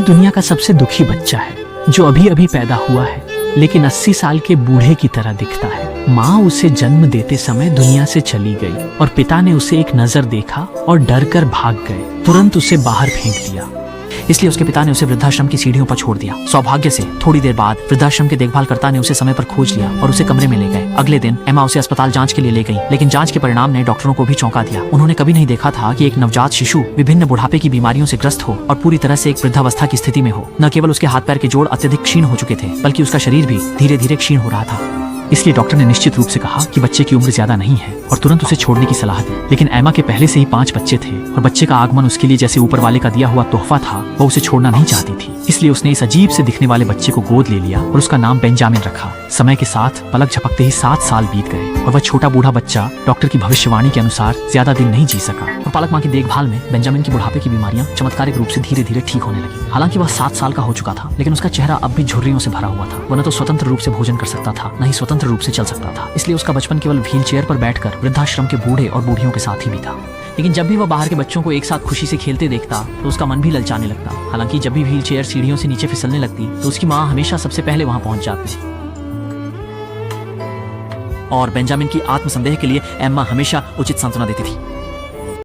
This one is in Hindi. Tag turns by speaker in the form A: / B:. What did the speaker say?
A: दुनिया का सबसे दुखी बच्चा है जो अभी अभी पैदा हुआ है, लेकिन 80 साल के बूढ़े की तरह दिखता है। माँ उसे जन्म देते समय दुनिया से चली गई और पिता ने उसे एक नजर देखा और डर कर भाग गए। तुरंत उसे बाहर फेंक दिया।
B: इसलिए उसके पिता ने उसे वृद्धाश्रम की सीढ़ियों पर छोड़ दिया। सौभाग्य से थोड़ी देर बाद वृद्धाश्रम के देखभालकर्ता ने उसे समय पर खोज लिया और उसे कमरे में ले गए। अगले दिन एम्मा उसे अस्पताल जांच के लिए ले गई, लेकिन जांच के परिणाम ने डॉक्टरों को भी चौंका दिया। उन्होंने कभी नहीं देखा था कि एक नवजात शिशु विभिन्न बुढ़ापे की बीमारियों से ग्रस्त हो और पूरी तरह से एक वृद्धावस्था की स्थिति में हो। न केवल उसके हाथ पैर के जोड़ अत्यधिक क्षीण हो चुके थे, बल्कि उसका शरीर भी धीरे धीरे क्षीण हो रहा था। इसलिए डॉक्टर ने निश्चित रूप से कहा कि बच्चे की उम्र ज्यादा नहीं है और तुरंत उसे छोड़ने की सलाह दी। लेकिन एम्मा के पहले से ही 5 बच्चे थे और बच्चे का आगमन उसके लिए जैसे ऊपर वाले का दिया हुआ तोहफा था, वो उसे छोड़ना नहीं चाहती थी। इसलिए उसने इस अजीब से दिखने वाले बच्चे को गोद ले लिया और उसका नाम बेंजामिन रखा। समय के साथ पलक झपकते ही 7 साल बीत गए और वह छोटा बूढ़ा बच्चा डॉक्टर की भविष्यवाणी के अनुसार ज्यादा दिन नहीं जी सका। और पालक माँ की देखभाल में बेंजामिन की बुढ़ापे की बीमारियां चमत्कारिक रूप से धीरे धीरे ठीक होने लगी। हालांकि वह 7 साल का हो चुका था, लेकिन उसका चेहरा अब भी झुर्रियों से भरा हुआ था। वह न तो स्वतंत्र रूप से भोजन कर सकता था, न ही स्वतंत्र रूप से चल सकता था। इसलिए उसका बचपन केवल व्हील चेयर पर बैठकर वृद्धाश्रम के बूढ़े और बूढ़ियों के साथ ही बीता। लेकिन जब भी वह बाहर के बच्चों को एक साथ खुशी से खेलते देखता तो उसका मन भी ललचाने लगता। हालांकि जब भी व्हील चेयर सीढ़ियों से नीचे फिसलने लगती तो उसकी माँ हमेशा सबसे पहले वहां पहुंच जाती और बेंजामिन की आत्मसंदेह के लिए एम्मा हमेशा उचित सांत्वना देती थी।